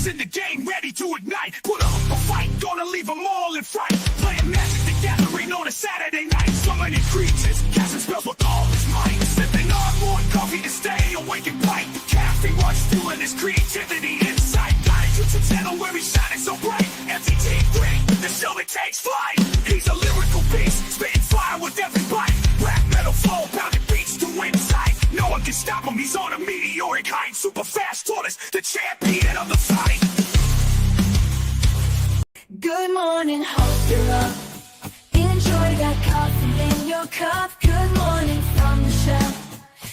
best in the game, ready to ignite. Put up a fight, gonna leave them all in fright. Playing Magic the Gathering on a Saturday night. Summoning creatures, casting spells with all his might. Sipping on more coffee to stay awake and bright. Caffeine rush fueling his creativity inside. Got a YouTube channel where he's shining so bright. MTG great, the show that takes flight. He's a lyrical beast, spitting fire with every bite. Black metal flow, pounding beats to insight. No one can stop him, he's on a meteoric height. Super fast tortoise, the champion of the fight. Good morning, hope you're up. Enjoy that coffee in your cup. Good morning from the shelf.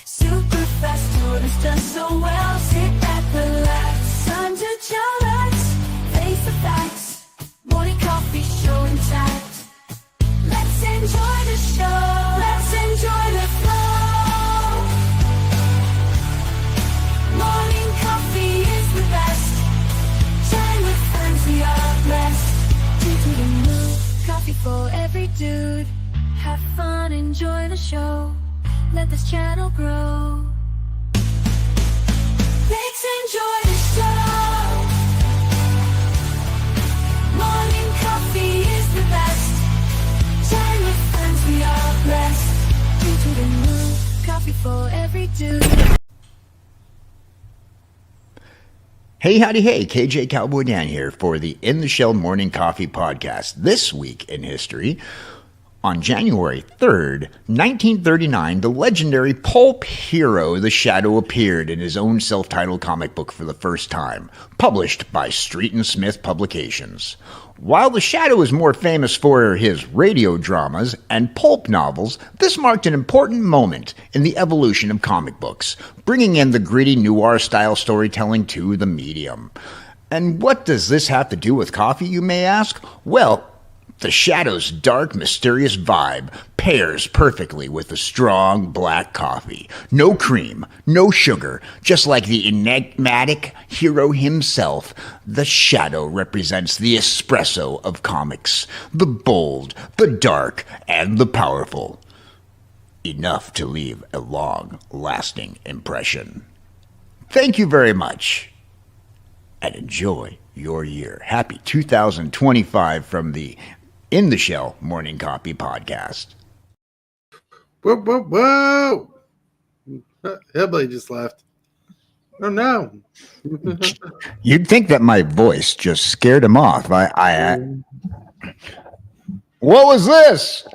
Super fast tortoise does so well. Sit back, relax, time to chillax. Face the facts, morning coffee show intact. Let's enjoy the show, let's enjoy the flow. Morning coffee is the best. Shine with friends, we are blessed. Coffee for every dude. Have fun, enjoy the show. Let this channel grow. Let's enjoy the show. Morning coffee is the best. Shine with friends, we are blessed. Into the mood. Coffee for every dude. Hey, howdy, hey, KJ Cowboy Dan here for the In the Shell Morning Coffee Podcast. This week in history, on January 3rd, 1939, the legendary pulp hero The Shadow appeared in his own self-titled comic book for the first time, published by Street and Smith Publications. While The Shadow is more famous for his radio dramas and pulp novels, this marked an important moment in the evolution of comic books, bringing in the gritty noir-style storytelling to the medium. And what does this have to do with coffee, you may ask? Well, The Shadow's dark, mysterious vibe pairs perfectly with the strong black coffee. No cream, no sugar, just like the enigmatic hero himself. The Shadow represents the espresso of comics. The bold, the dark, and the powerful. Enough to leave a long-lasting impression. Thank you very much, and enjoy your year. Happy 2025 from the In the Shell Morning Coffee Podcast. Whoa, whoa, whoa! Hillbilly just left. Oh no! You'd think that my voice just scared him off. What was this?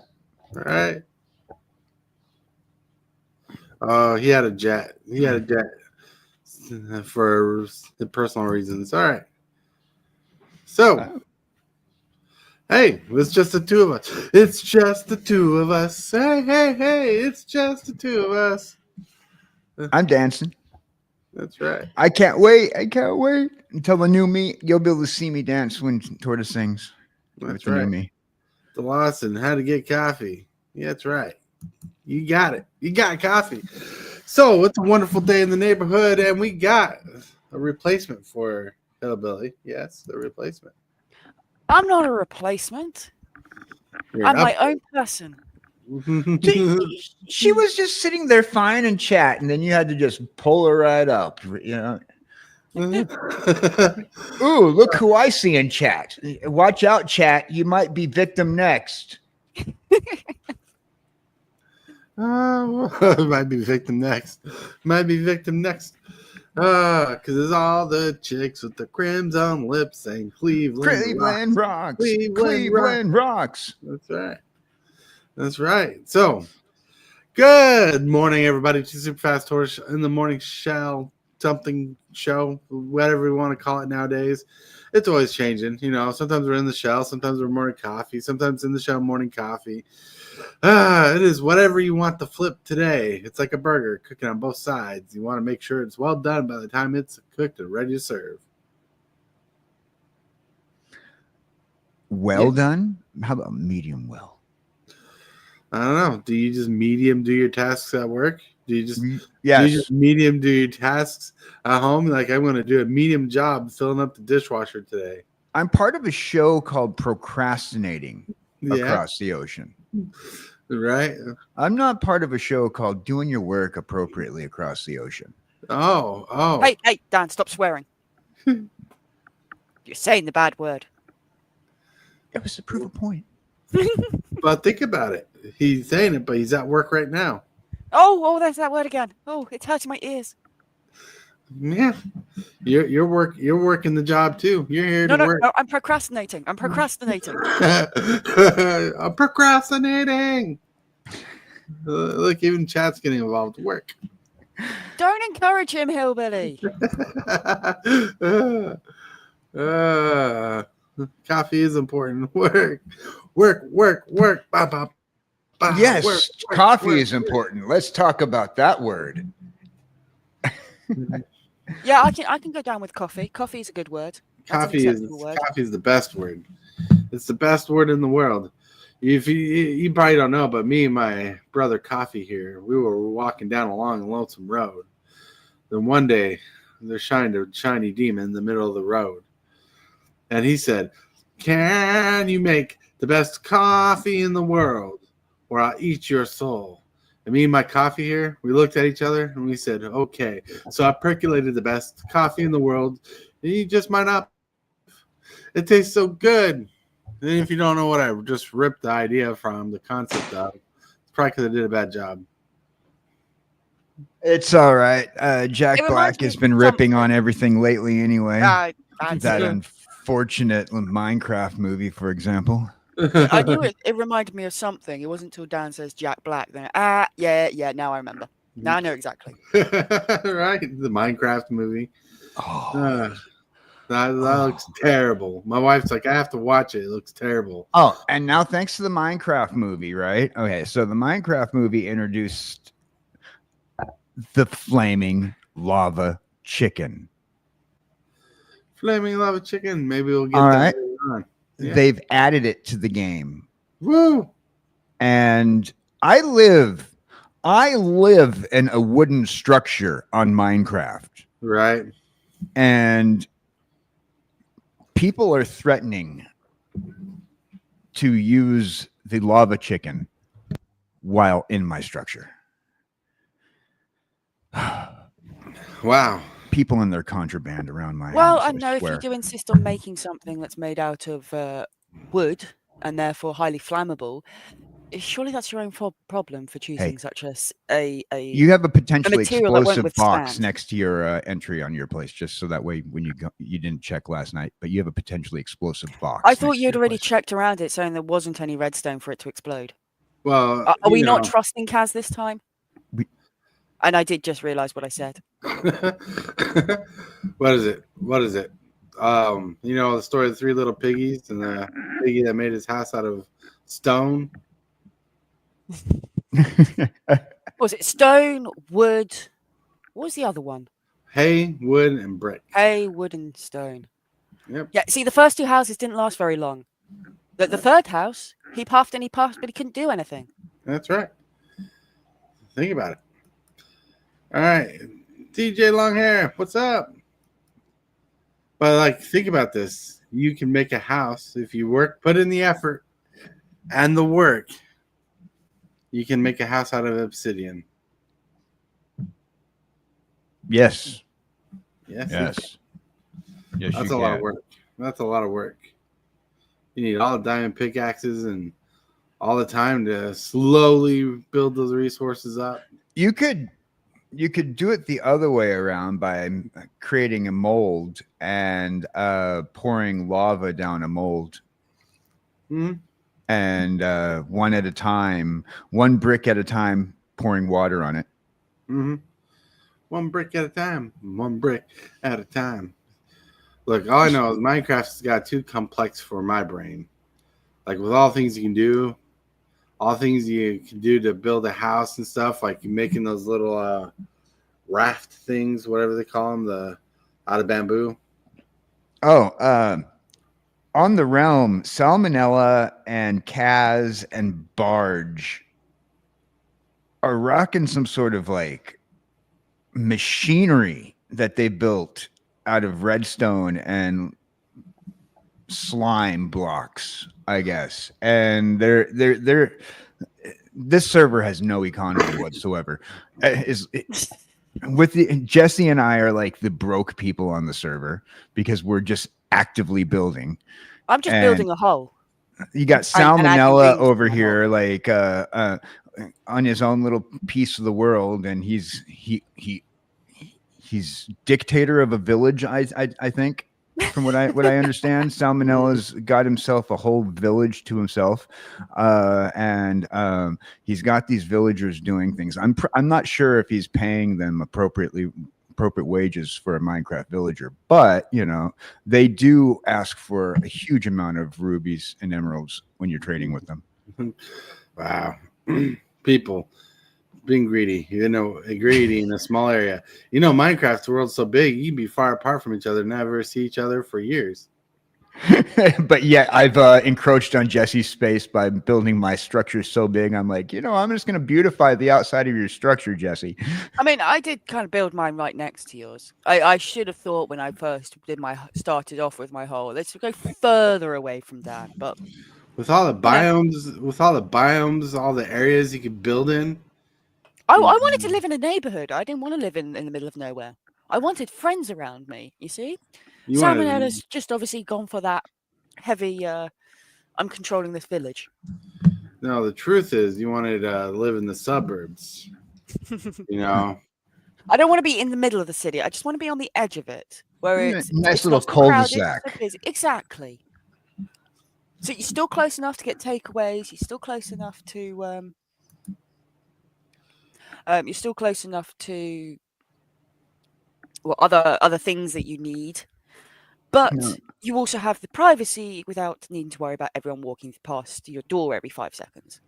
All right. Oh, he had a jet. He had a jet for the personal reasons. All right. So. Hey, it's just the two of us. It's just the two of us. Hey, hey, hey, it's just the two of us. I'm dancing. That's right. I can't wait. I can't wait until the new me. You'll be able to see me dance when Tortoise sings. That's right. Me. The Lawson, how to get coffee. Yeah, that's right. You got it. You got coffee. So it's a wonderful day in the neighborhood, and we got a replacement for Hillbilly. Yes, the replacement. I'm not a replacement. I'm my own person. She was just sitting there fine and chat, and then you had to just pull her right up. You know. Ooh, look who I see in chat. Watch out, chat. You might be victim next. Might be victim next. Might be victim next. Because it's all the chicks with the crimson lips saying Cleveland rocks. Cleveland rocks. That's right. That's right. So, good morning, everybody. Super Fast Horse in the morning something show, whatever we want to call it nowadays. It's always changing. You know, sometimes we're in the shell, sometimes we're morning coffee, sometimes in the shell morning coffee. It is whatever you want to flip today. It's like a burger cooking on both sides. You want to make sure it's well done by the time it's cooked and ready to serve. Well done? How about medium well? I don't know. Do you just medium do your tasks at work? Do you just medium do your tasks at home? Like, I'm going to do a medium job filling up the dishwasher today. I'm part of a show called Procrastinating Across the Ocean. Right. I'm not part of a show called Doing Your Work Appropriately Across the Ocean. Oh. Hey, Dan, stop swearing. You're saying the bad word. It was to prove a point. But think about it. He's saying it, but he's at work right now. Oh, there's that word again. Oh, it's hurting my ears. Yeah, you're working the job too. You're here to work. No, I'm procrastinating. I'm procrastinating. I'm procrastinating. Look, even chat's getting involved. Work. Don't encourage him, hillbilly. Coffee is important. Work. Bah, bah, bah. Yes, Work, coffee is important. Let's talk about that word. Yeah, I can go down with coffee. Coffee is a good word. Coffee is the best word. It's the best word in the world. If you probably don't know, but me and my brother Coffee here, we were walking down along a lonesome road. Then one day, there shined a shiny demon in the middle of the road, and he said, "Can you make the best coffee in the world, or I'll eat your soul?" And me and my Coffee here, we looked at each other and we said, "Okay." So I percolated the best coffee in the world, and you just might not. It tastes so good. And if you don't know what I just ripped the idea from, the concept of, it's probably because I did a bad job. It's all right. Jack It Black reminds me has of been ripping on everything lately anyway. That's That it. unfortunate Minecraft movie, for example. I knew it reminded me of something. It wasn't until Dan says Jack Black. Then yeah. Now I remember. Now I know exactly. Right? The Minecraft movie. Oh. That looks terrible. My wife's like, I have to watch it. It looks terrible. Oh, and now thanks to the Minecraft movie, right? Okay, so the Minecraft movie introduced the flaming lava chicken. Flaming lava chicken. Maybe we'll get All that right. later on. Yeah. They've added it to the game. Woo! And I live in a wooden structure on Minecraft. Right. And people are threatening to use the lava chicken while in my structure. Wow. People in their contraband around my Well, house. I know if you do insist on making something that's made out of wood and therefore highly flammable, surely that's your own problem for choosing such a you have a potentially material that won't explosive box withstand. next to your entry on your place, just so that way when you go, you didn't check last night, but you have a potentially explosive box. I thought next to you'd your already place. checked around it, saying there wasn't any redstone for it to explode. Well, Are we not trusting Kaz this time? We- And I did just realize what I said. What is it? You know the story of the 3 little piggies and the piggy that made his house out of stone. Was it stone, wood? What was the other one? Hay, wood, and brick. Hay, wood, and stone. Yep. Yeah, see, the first 2 houses didn't last very long. The third house, he puffed, but he couldn't do anything. That's right. Think about it. All right. DJ Longhair, what's up? But like, think about this. You can make a house if you put in the effort and the work. You can make a house out of obsidian. Yes. Yes. Yes. That's a lot of work. That's a lot of work. You need all the diamond pickaxes and all the time to slowly build those resources up. You could do it the other way around by creating a mold and pouring lava down a mold. Mm-hmm. And one at a time, one brick at a time, pouring water on it. Mm-hmm. One brick at a time. One brick at a time. Look, all I know is Minecraft's got too complex for my brain. Like with all things you can do, all things you can do to build a house and stuff, like making those little raft things, whatever they call them, out of bamboo. Oh, on the realm, Salmonella and Kaz and Barge are rocking some sort of like machinery that they built out of redstone and slime blocks, I guess. And they're this server has no economy whatsoever. Jesse and I are like the broke people on the server because we're just actively building. I'm just And building a hole. you got And adding Salmonella rings over to my here, like on his own little piece of the world, and he's dictator of a village. I think, from what I understand, Salmonella's got himself a whole village to himself, and he's got these villagers doing things. I'm not sure if he's paying them appropriate wages for a Minecraft villager, but you know, they do ask for a huge amount of rubies and emeralds when you're trading with them. Wow. People being greedy, you know, greedy in a small area. You know, Minecraft's world's so big, you'd be far apart from each other, never see each other for years. But yet I've encroached on Jesse's space by building my structure so big. I'm like, you know, I'm just going to beautify the outside of your structure, Jesse. I mean, I did kind of build mine right next to yours. I should have thought when I first started off with my hole, let's go further away from that. But with all the biomes, all the areas you could build in. I wanted to live in a neighborhood. I didn't want to live in the middle of nowhere. I wanted friends around me, you see? Salmonella's just obviously gone for that heavy, I'm controlling this village. No, the truth is you wanted to live in the suburbs. You know? I don't want to be in the middle of the city. I just want to be on the edge of it, where it's nice it's little not so crowded, cul-de-sac. so busy. Exactly. So you're still close enough to get takeaways. You're still close enough to other things that you need, but you also have the privacy without needing to worry about everyone walking past your door every 5 seconds,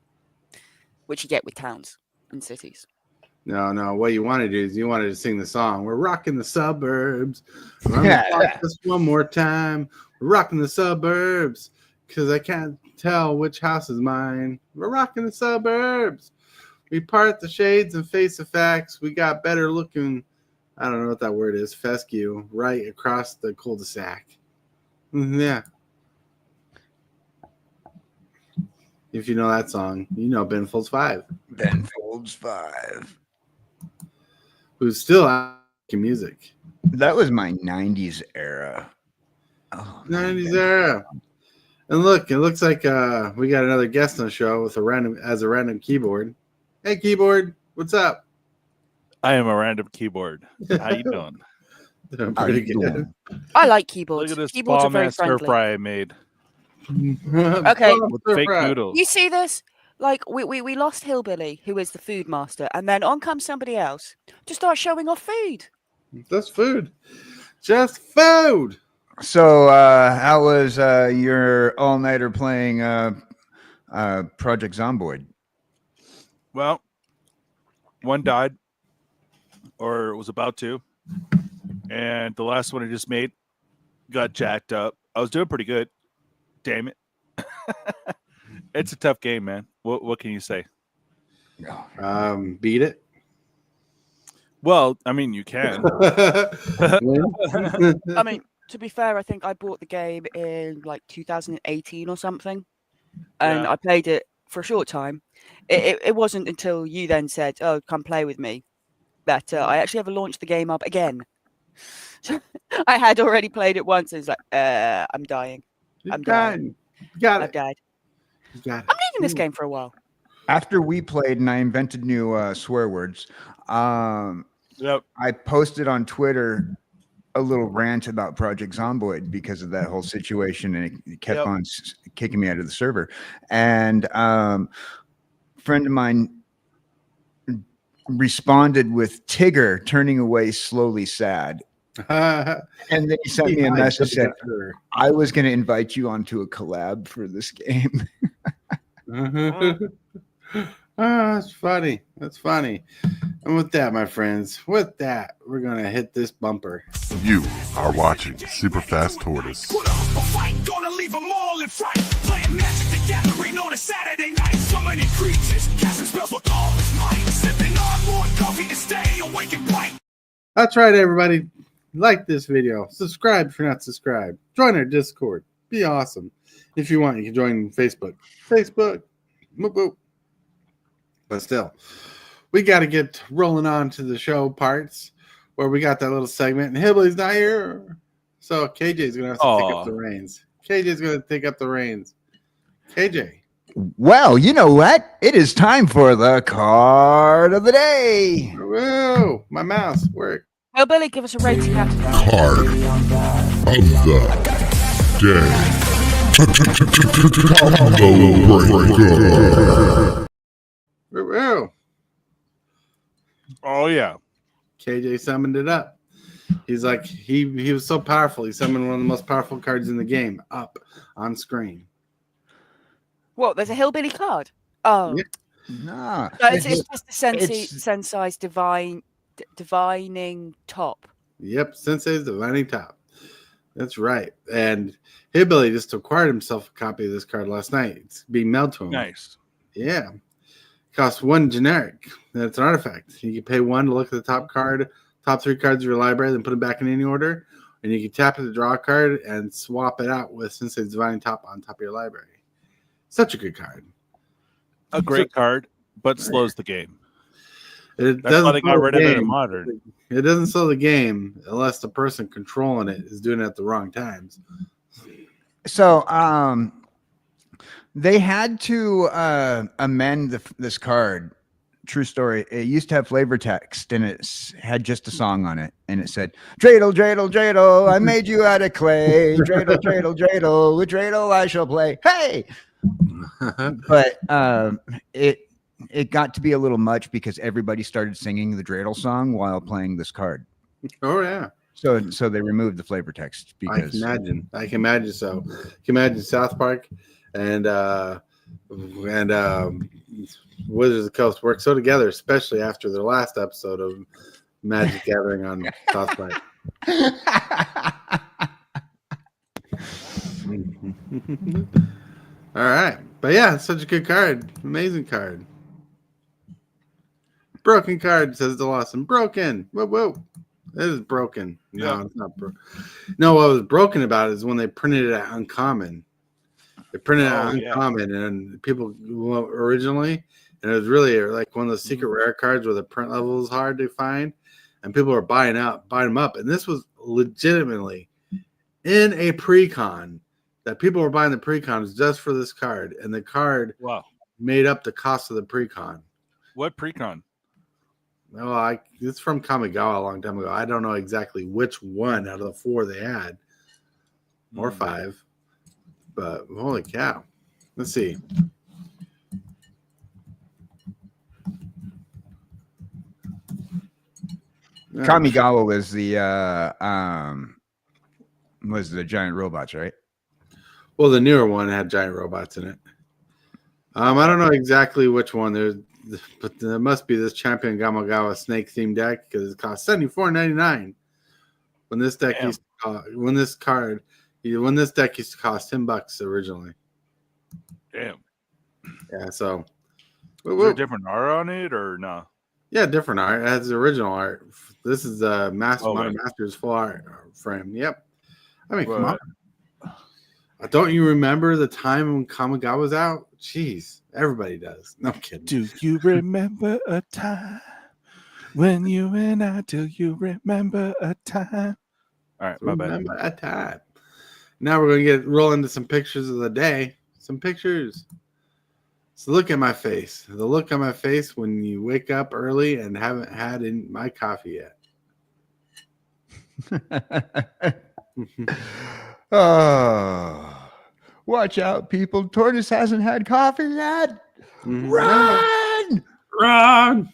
which you get with towns and cities. No. What you want to do is you wanted to sing the song. We're rocking the suburbs. I'm gonna talk this one more time. We're rocking the suburbs because I can't tell which house is mine. We're rocking the suburbs. We part the shades and face the facts. We got better looking. I don't know what that word is. Fescue right across the cul-de-sac. Yeah. If you know that song, you know Ben Folds 5. Ben Folds 5. Who's still out making music. That was my 90s era. Oh, 90s era. And look, it looks like we got another guest on the show with a random keyboard. Hey, keyboard, what's up? I am a random keyboard. How you doing? Doing pretty good. I like keyboards. Look at this Keyboards are very stir friendly. fry I made. Okay. With fake noodles. You see this? Like, we lost Hillbilly, who is the food master, and then on comes somebody else to start showing off food. Just food. Just food. So, how was your all-nighter playing Project Zomboid? Well, one died, or was about to, and the last one I just made got jacked up. I was doing pretty good. Damn it. It's a tough game, man. What can you say? Beat it. Well, I mean, you can. I mean, to be fair, I think I bought the game in like 2018 or something, and I played it for a short time. It wasn't until you then said, "Oh, come play with me," that I actually ever launched the game up again. I had already played it once, and it's like, I'm dying. I'm dying. I've died. I'm leaving this game for a while. After we played and I invented new swear words, I posted on Twitter a little rant about Project Zomboid because of that whole situation, and it kept on kicking me out of the server. And a friend of mine responded with Tigger turning away slowly sad. And then he sent me a message that I was going to invite you onto a collab for this game. That's funny. That's funny. And with that, my friends, we're going to hit this bumper. You are watching Super Fast Tortoise. Put up a fight, gonna leave them all in fright. Playing Magic the Gathering on a Saturday night. Summoning creatures, casting spells with all his might. Sipping on more coffee to stay awake and bright. That's right, everybody. Like this video. Subscribe if you're not subscribed. Join our Discord. Be awesome. If you want, you can join Facebook. Boop, boop. But still, we got to get rolling on to the show parts where we got that little segment and Hillbilly's not here. So KJ's gonna have to take up the reins. KJ's gonna take up the reins. KJ. Well, you know what? It is time for the card of the day. Whoa, my mouse worked. Oh, Billy, give us a rating out of that. Card of the day. Whoa. Oh yeah. KJ summoned it up. He's like he was so powerful. He summoned one of the most powerful cards in the game up on screen. What? There's a hillbilly card. Oh, Yeah. Nah, no, it's just the it's- Sensei's divining top. Yep, Sensei's Divining Top. That's right. And Hillbilly just acquired himself a copy of this card last night. It's being mailed to him. Nice. Yeah. Costs 1 generic. That's an artifact. You can pay 1 to look at the top 3 cards of your library, then put them back in any order. And you can tap it to draw a card and swap it out with Sensei's Divining Top on top of your library. Such a good card. A great card, but slows the game. It That's why they slow got the rid of it in game. modern. It doesn't slow the game unless the person controlling it is doing it at the wrong times. So they had to amend this card. True story. It used to have flavor text and it had just a song on it. And it said, dreidel, dreidel, dreidel, I made you out of clay. Dreidel, dreidel, dreidel, with dreidel I shall play. Hey! But it got to be a little much because everybody started singing the dreidel song while playing this card. Oh, yeah. So they removed the flavor text I because can imagine so. I can imagine South Park and Wizards of the Coast work so together, especially after their last episode of Magic Gathering on South Park. All right. But yeah, such a good card. Amazing card. Broken card, says the Lawson. Broken. Whoa. It is broken. No, Yeah. it's not broken. No, what was broken about it is when they printed it at uncommon. They printed it at uncommon, and people originally, and it was really like one of those secret rare cards where the print level is hard to find, and people were buying them up. And this was legitimately in a pre-con that people were buying the pre-cons just for this card, and the card made up the cost of the pre-con. What pre-con? No, it's from Kamigawa a long time ago. I don't know exactly which one out of the 4 they had, or 5, but holy cow! Let's see. Kamigawa was the giant robots, right? Well, the newer one had giant robots in it. I don't know exactly which one. But there must be this Champion Kamigawa snake themed deck because it costs $74.99. When this deck when this deck used to cost $10 originally. Damn. Yeah, so Is there a different art on it or no? Yeah, different art. It has the original art. This is the Modern Masters full art frame. Yep. I mean, come on. Don't you remember the time when Kamigawa was out? Jeez, everybody does. No, I'm kidding. Do you remember a time when you and I? Do you remember a time? All right, my bad. Remember a time. Now we're going to roll into some pictures of the day. Some pictures. So look at my face. The look on my face when you wake up early and haven't had my coffee yet. Oh, watch out, people. Tortoise hasn't had coffee yet. Run! Run!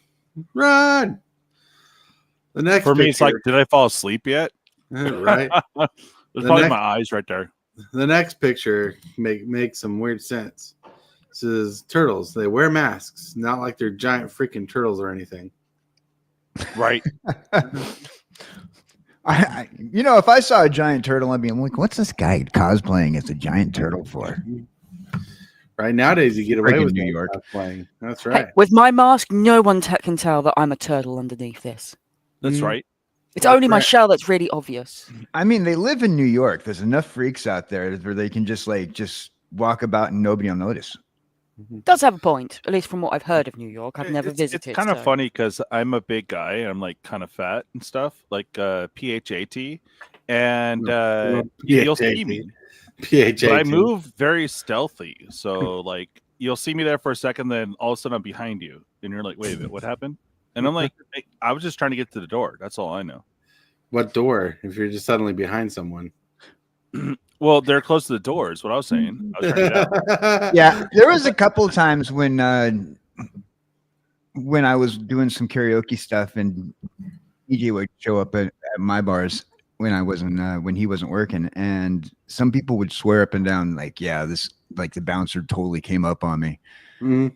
The next For me, it's like, picture- did I fall asleep yet? right. There's probably my eyes right there. The next picture makes some weird sense. It says turtles. They wear masks, not like they're giant freaking turtles or anything. Right. If I saw a giant turtle, I'd be like, what's this guy cosplaying as a giant turtle for? Right nowadays, you get away Friggin' with New York. cosplaying. That's right. Hey, with my mask, no one can tell that I'm a turtle underneath this. That's right. It's only my shell that's really obvious. I mean, they live in New York. There's enough freaks out there where they can just walk about and nobody will notice. Does have a point, at least from what I've heard of New York. I've never visited. It's kind of funny because I'm a big guy. I'm like kind of fat and stuff, like PHAT, and Well, you'll see me. PHA. But I move very stealthy, so like you'll see me there for a second, then all of a sudden I'm behind you, and you're like, "Wait a minute, what happened?" And I'm like, hey, "I was just trying to get to the door. That's all I know." What door? If you're just suddenly behind someone. Well, they're close to the door. Is what I was saying. I was trying to get out. Yeah, there was a couple of times when I was doing some karaoke stuff and DJ would show up at my bars when I wasn't when he wasn't working, and some people would swear up and down like, "Yeah, this like the bouncer totally came up on me." Mhm.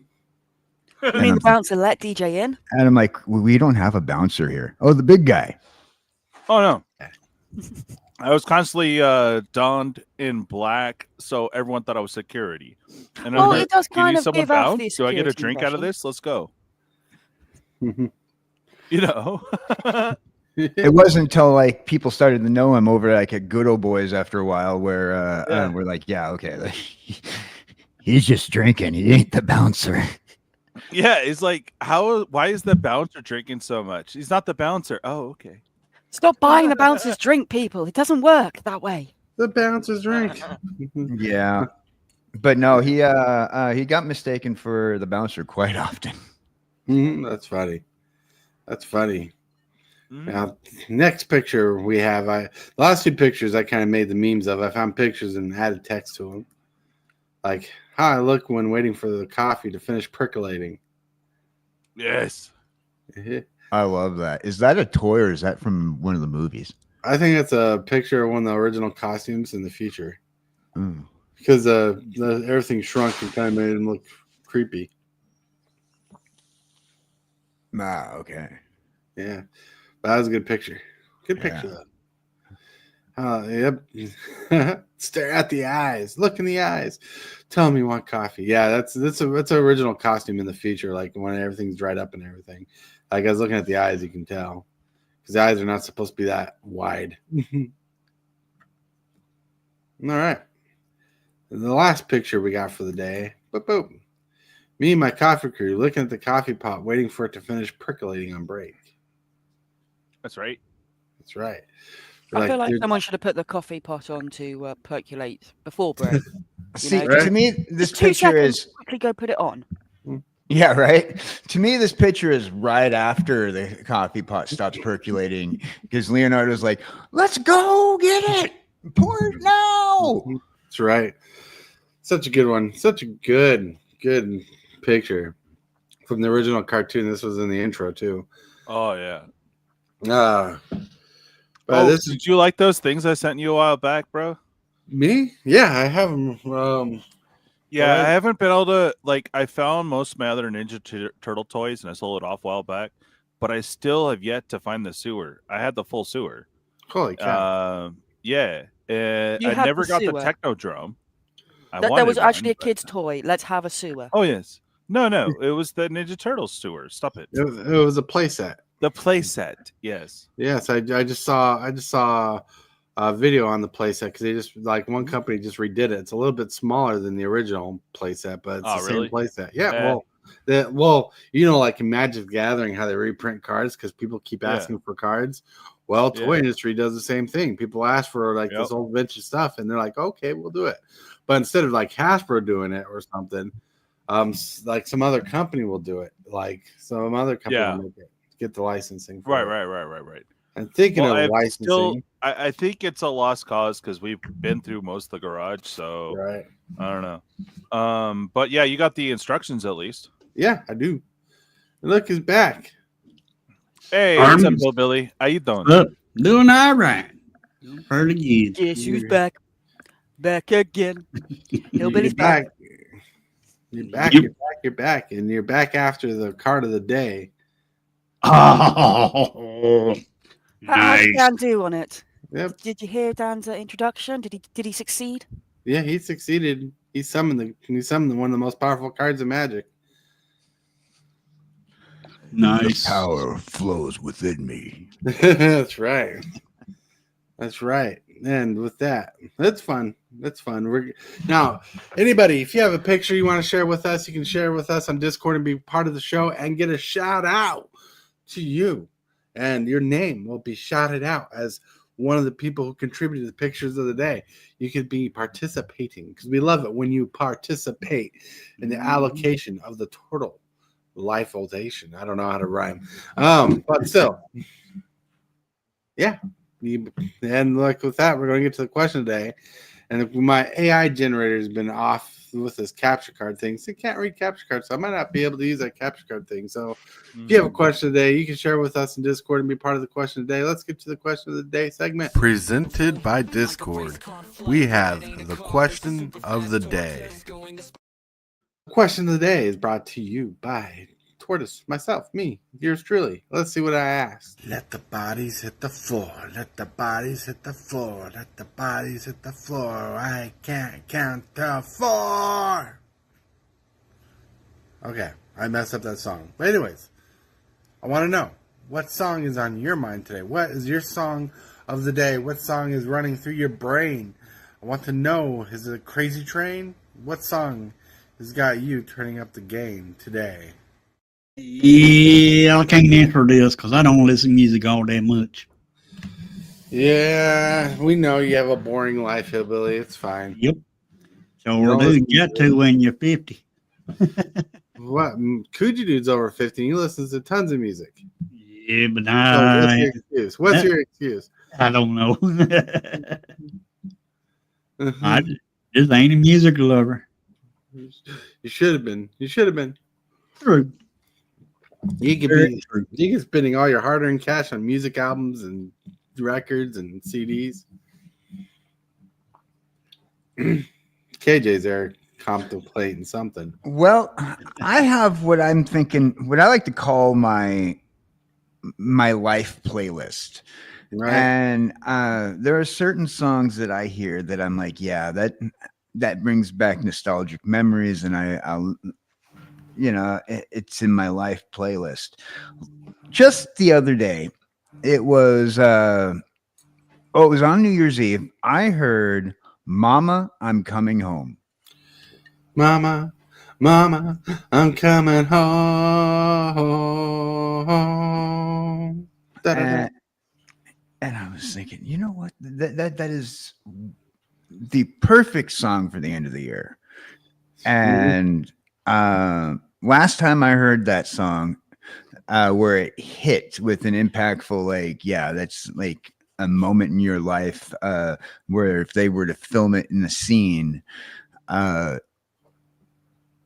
You mean the bouncer let DJ in? And I'm like, "We don't have a bouncer here." Oh, the big guy. Oh no. I was constantly donned in black, so everyone thought I was security. And I'm Well, like, it does "You kind need of someone give off bound? the Do I get a security drink out of impression. this? Let's go." Mhm. You know. It wasn't until like people started to know him over like at Good Old Boys after a while where we're like, yeah, okay, like, he's just drinking. He ain't the bouncer. Yeah, it's like, why is the bouncer drinking so much? He's not the bouncer. Oh, okay. Stop buying the bouncer's drink, people. It doesn't work that way. The bouncer's drink. Yeah, but no, he got mistaken for the bouncer quite often. That's funny. That's funny. Mm. Now, next picture we have, the last two pictures I kind of made the memes of. I found pictures and added text to them. Like, how I look when waiting for the coffee to finish percolating. Yes. I love that. Is that a toy or is that from one of the movies? I think that's a picture of one of the original costumes in the future. Mm. Because everything shrunk and kind of made him look creepy. Ah, okay. Yeah. But that was a good picture. Good picture, though. Yep. Stare at the eyes. Look in the eyes. Tell me you want coffee. Yeah, that's an original costume in the future, like when everything's dried up and everything. Like I was looking at the eyes, you can tell. Because the eyes are not supposed to be that wide. All right. The last picture we got for the day. Boop, boop. Me and my coffee crew looking at the coffee pot, waiting for it to finish percolating on break. That's right. That's right. I feel like dude, someone should have put the coffee pot on to percolate before break. See, know, to me, this Just 2 picture seconds, is quickly go put it on. yeah, right. To me, this picture is right after the coffee pot stops percolating because Leonardo's like, "Let's go get it, pour it now." That's right. Such a good one. Such a good picture from the original cartoon. This was in the intro too. Oh yeah. But this did is you like those things I sent you a while back, bro? me. Yeah, I have them. Yeah, What? I haven't been able to I found most of my other Ninja Turtle toys and I sold it off a while back, but I still have yet to find the sewer. I had the full sewer. Holy cow! Yeah. I You had never the got the sewer. Techno Drum. There was actually a but- kid's toy. Let's have a sewer. Oh yes. No, it was the Ninja Turtles sewer. Stop it. It was a playset. The play set. Yes. Yes, I just saw a video on the playset because they just like one company just redid it. It's a little bit smaller than the original playset, but it's the really? same playset. Yeah, Eh. like in Magic the Gathering, how they reprint cards because people keep asking for cards. Well, toy Yeah. industry does the same thing. People ask for like this old vintage stuff, and they're like, "Okay, we'll do it." But instead of like Hasbro doing it or something, like some other company will do it. Like some other company will make it, get the licensing. For it. Right. And thinking Well, of licensing, I think it's a lost cause because we've been through most of the garage, so right? I don't know. But yeah, you got the instructions at least. Yeah, I do. And look, he's back. Hey, what's up, Billy? How you doing? Look, doing all right. Heard again. Guess who's back? Back again. Hillbilly's You're back. back. You're back. Yep. You're back. You're back, and you're back after the card of the day. Oh, How did nice. Dan do on it? Yep. Did you hear Dan's introduction? Did he succeed? Yeah, he succeeded. He summoned one of the most powerful cards in Magic. Nice. The power flows within me. That's right. That's right. And with that, that's fun. That's fun. We're now anybody, if you have a picture you want to share with us, you can share with us on Discord and be part of the show and get a shout out to you. And your name will be shouted out as one of the people who contributed the pictures of the day. You could be participating because we love it when you participate in the allocation of the turtle lifeization. I don't know how to rhyme, but still, yeah. And like with that, we're going to get to the question today. And my AI generator has been off with this capture card thing, so it can't read capture cards, so I might not be able to use that capture card thing. So if you have a question today, you can share with us in Discord and be part of the question today. Let's get to the question of the day segment. Presented by Discord, we have the question of the day. The question of the day is brought to you by Tortoise, myself, me, yours truly. Let's see what I asked. Let the bodies hit the floor. Let the bodies hit the floor. Let the bodies hit the floor. I can't count to 4. Okay, I messed up that song. But anyways, I want to know, what song is on your mind today? What is your song of the day? What song is running through your brain? I want to know, is it a Crazy Train? What song has got you turning up the game today? Yeah, I can't answer this because I don't listen to music all that much. Yeah, we know you have a boring life, hillbilly. It's fine. Yep. So You we're don't doing listen get to when you're 50. What? Coogee Dude's over 50. He listens to tons of music. Yeah, but So what's your excuse? What's your excuse? I don't know. I just ain't a music lover. You should have been. You should have been. True. You could Very be. true. You could spending all your hard-earned cash on music albums and records and CDs. KJ's there contemplating something. Well, I have what I'm thinking, what I like to call my life playlist. Right. And there are certain songs that I hear that I'm like, yeah, that brings back nostalgic memories, and I'll it's in my life playlist. Just the other day, it was it was on New Year's Eve. I heard "Mama, I'm Coming Home." Mama, Mama, I'm coming home. Da-da-da. And I was thinking, you know what? That is the perfect song for the end of the year. And last time I heard that song, where it hit with an impactful, like, yeah, that's like a moment in your life where if they were to film it in a scene,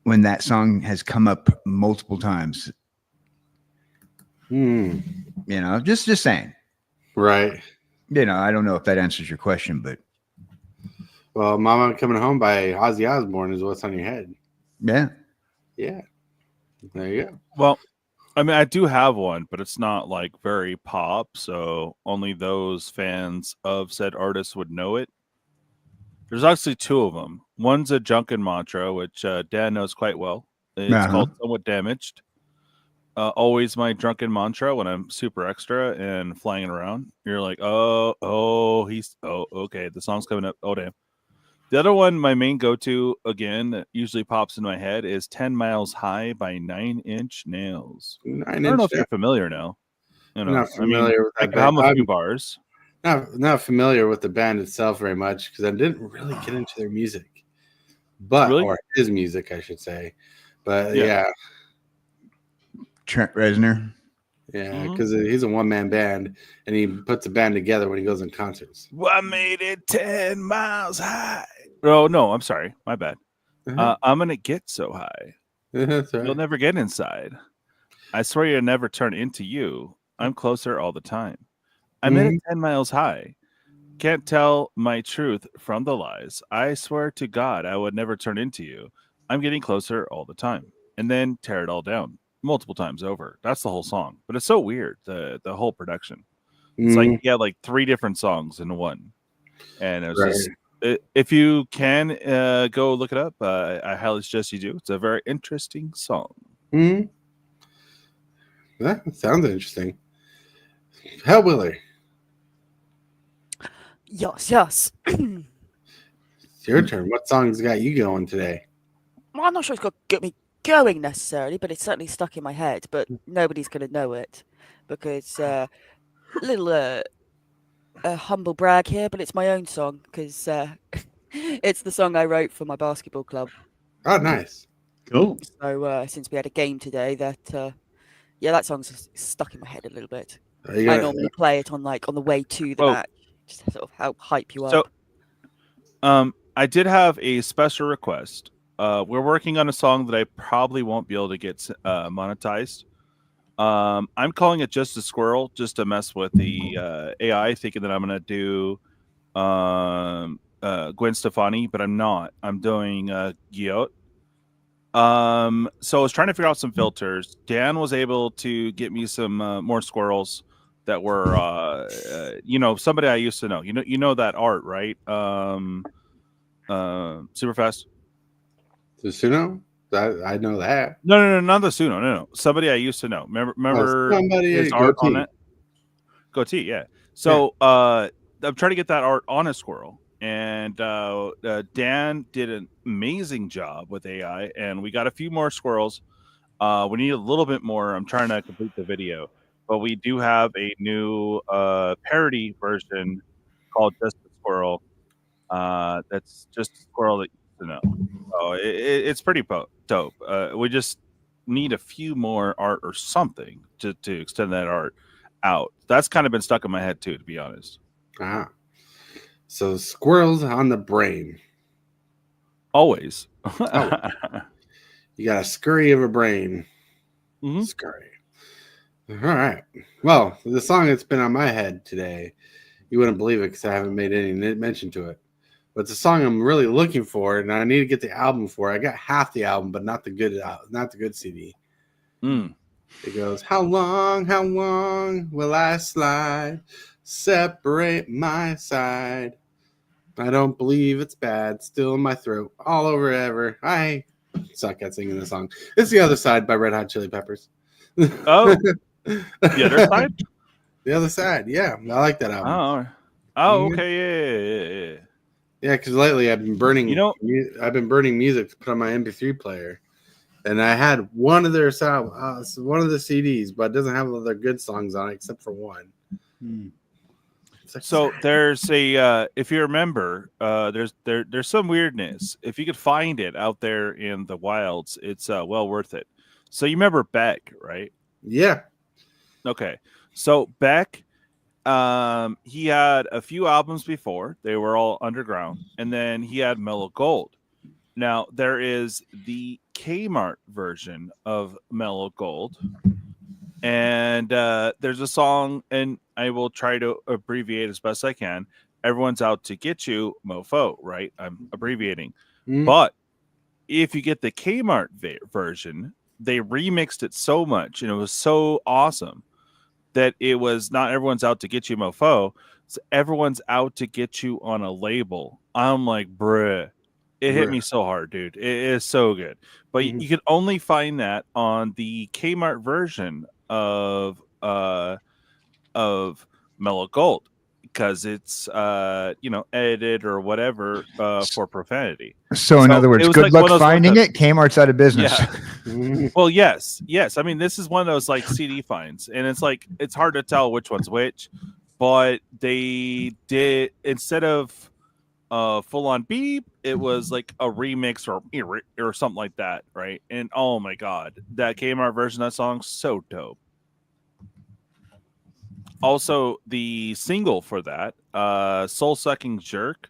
when that song has come up multiple times, just saying. Right. I don't know if that answers your question, but Well, Mama Coming Home by Ozzy Osbourne is what's on your head. yeah. Yeah. There you go. Well, I mean, I do have one, but it's not like very pop, so only those fans of said artist would know it. There's actually 2 of them. One's a Junkin mantra, which Dan knows quite well. It's called Somewhat Damaged. Always my drunken mantra when I'm super extra and flying around. You're like, okay, the song's coming up. Oh, damn. The other one, my main go-to, again, that usually pops in my head is 10 Miles High by 9 Inch Nails. I don't know if you're familiar now. Not familiar with that I have a few bars. Not familiar with the band itself very much because I didn't really get into their music. Or his music, I should say. But yeah. Trent Reznor. Yeah, because he's a one-man band, and he puts a band together when he goes on concerts. Well, I made it 10 miles high. Oh, no, I'm sorry. My bad. I'm going to get so high. That's right. You'll never get inside. I swear you'll never turn into you. I'm closer all the time. I made it 10 miles high. Can't tell my truth from the lies. I swear to God, I would never turn into you. I'm getting closer all the time. And then tear it all down multiple times over. That's the whole song. But it's so weird, the whole production. It's like you had like 3 different songs in one. And it's just, if you can go look it up, I highly suggest you do. It's a very interesting song. That sounds interesting. Hellbilly. Yes. It's your turn. What song's got you going today? Well, I'm not sure it's got to get me going necessarily, but it's certainly stuck in my head. But nobody's going to know it because little a humble brag here, but it's my own song because it's the song I wrote for my basketball club. Oh, nice. Cool. So since we had a game today, that song's stuck in my head a little bit. Are you I gonna- normally play it on the way to the Oh. match, just to sort of help hype you So, up. I did have a special request. We're working on a song that I probably won't be able to get monetized. I'm calling it Just a Squirrel, just to mess with the AI, thinking that I'm going to do Gwen Stefani, but I'm not. I'm doing Guillot. So I was trying to figure out some filters. Dan was able to get me some more squirrels that were, somebody I used to know. You know that art, right? Super fast. Suno? I know that. No, not the Suno. No. Somebody I used to know. Remember somebody his art on it? Goatee, yeah. So I'm trying to get that art on a squirrel. And Dan did an amazing job with AI, and we got a few more squirrels. We need a little bit more. I'm trying to complete the video, but we do have a new parody version called Just a Squirrel. That's just a squirrel that you know. So it's pretty dope. We just need a few more art or something to extend that art out. That's kind of been stuck in my head too, to be honest. Ah. So squirrels on the brain. Always. You got a scurry of a brain. Mhm. Scurry. All right. Well, the song that's been on my head today, you wouldn't believe it because I haven't made any mention to it. But the song I'm really looking for, and I need to get the album for. I got half the album, but not the good CD. Mm. It goes, how long will I slide? Separate my side. I don't believe it's bad. Still in my throat. All over ever. I suck at singing the song. It's The Other Side by Red Hot Chili Peppers. Oh, the other side? The Other Side. Yeah, I like that album. Oh, okay, yeah. Yeah, because lately I've been burning. I've been burning music to put on my MP3 player, and I had one of their one of the CDs, but it doesn't have all their good songs on it except for one. So there's a if you remember, there's some weirdness. If you could find it out there in the wilds, it's well worth it. So you remember Beck, right? Yeah. Okay. So Beck, he had a few albums before. They were all underground, and then he had Mellow Gold. Now there is the Kmart version of Mellow Gold. And there's a song, and I will try to abbreviate as best I can. Everyone's out to get you, mofo, right? I'm abbreviating. But if you get the Kmart version, they remixed it so much, and it was so awesome that it was not everyone's out to get you, mofo. It's everyone's out to get you on a label. I'm like, bruh. It hit me so hard, dude. It is so good. But you can only find that on the Kmart version of Mellow Gold because it's edited or whatever for profanity. So in other words, good like luck finding it. Kmart's out of business. Yeah. Well, yes. I mean, this is one of those like CD finds, and it's like it's hard to tell which one's which. But they did, instead of full on beep, it was like a remix or something like that, right? And oh my god, that Kmart version of that song, so dope. Also, the single for that, Soul Sucking Jerk,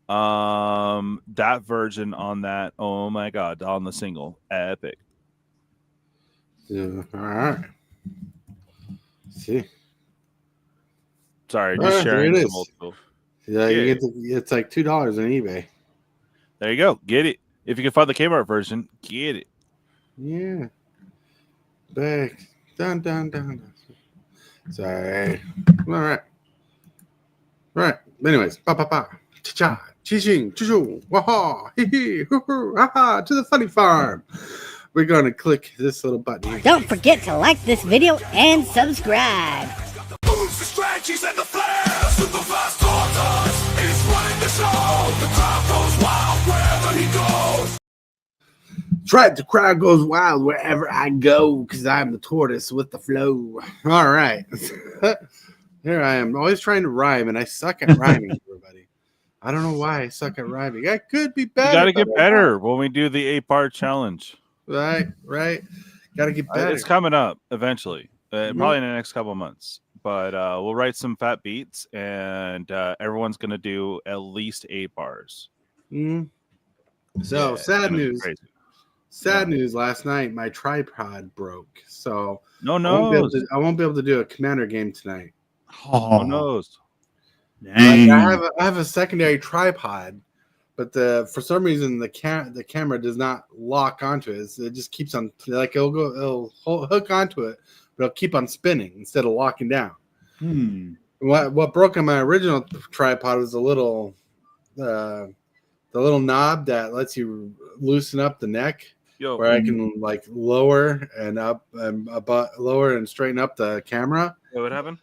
that version on that, oh my god, on the single, epic. Yeah, all right. See. Sorry, just sharing some old school. Yeah, you get it's like $2 on eBay. There you go. Get it. If you can find the Kmart version, get it. Yeah. Back. Dun. Sorry. All right. Right. Anyways. Pa. Cha-cha. Chi-ching. Choo-choo. Waha. Hee-hee. Hoo-hoo. Ha-ha. To the funny farm. We're going to click this little button here. Don't forget to like this video and subscribe. Moves, the strategies, and the flair. Super fast tortoise is running the show. The crowd goes wild wherever he goes. That's right. The crowd goes wild wherever I go because I'm the tortoise with the flow. All right. Here I am, always trying to rhyme, and I suck at rhyming, everybody. I don't know why I suck at rhyming. I could be better. You got to get but better when we do the 8-part challenge. Right. Got to get better. It's coming up eventually, probably in the next couple of months. But we'll write some fat beats, and everyone's going to do at least 8 bars. Mm. So Yeah, sad news. crazy. Sad news. Last night, my tripod broke, so No I won't be able to do a commander game tonight. No nose. Dang. I have a secondary tripod, but for some reason the camera does not lock onto it. It just keeps on, like it'll hook onto it, but it'll keep on spinning instead of locking down. What broke on my original tripod was the little knob that lets you loosen up the neck, where I can like lower and up and lower and straighten up the camera. Yeah, what happened?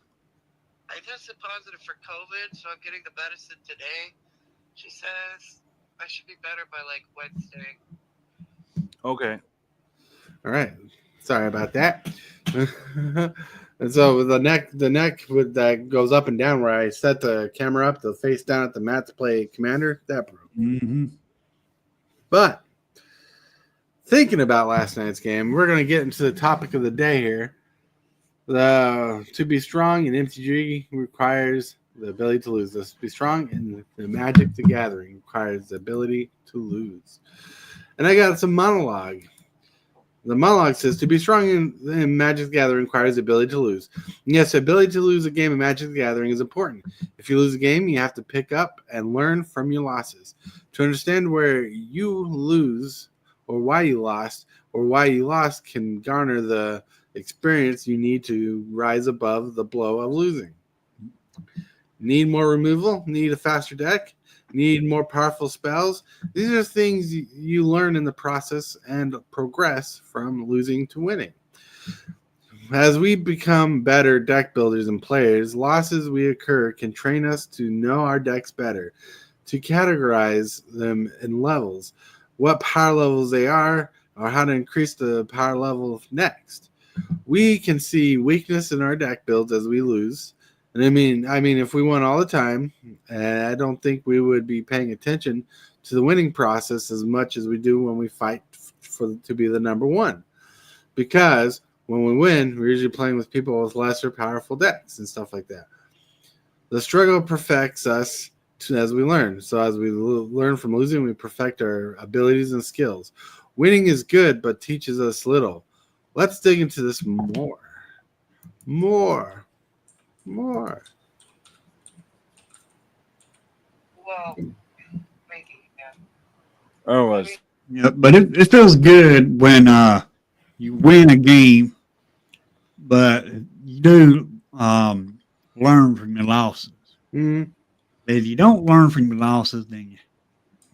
I tested positive for COVID, so I'm getting the medicine today. She says I should be better by like Wednesday. Okay. All right. Sorry about that. And so the neck that goes up and down, where I set the camera up to face down at the mat to play commander, that broke. But thinking about last night's game, we're going to get into the topic of the day here. To be strong in MTG requires the ability to lose. To be strong in the Magic the Gathering requires the ability to lose. And I got some monologue. The monologue says, to be strong in Magic the Gathering requires the ability to lose. And yes, the ability to lose a game of Magic the Gathering is important. If you lose a game, you have to pick up and learn from your losses. To understand where you lose or why you lost can garner the experience you need to rise above the blow of losing. Need more removal? Need a faster deck? Need more powerful spells? These are things you learn in the process and progress from losing to winning. As we become better deck builders and players, losses we occur can train us to know our decks better, to categorize them in levels, what power levels they are, or how to increase the power level next. We can see weakness in our deck builds as we lose. And I mean, if we won all the time, I don't think we would be paying attention to the winning process as much as we do when we fight to be the number one. Because when we win, we're usually playing with people with lesser powerful decks and stuff like that. The struggle perfects us as we learn. So as we learn from losing, we perfect our abilities and skills. Winning is good, but teaches us little. Let's dig into this more. Well, maybe, yeah. Oh, it was. Yeah, but it feels good when you win a game, but you do learn from your losses. If you don't learn from your losses, then you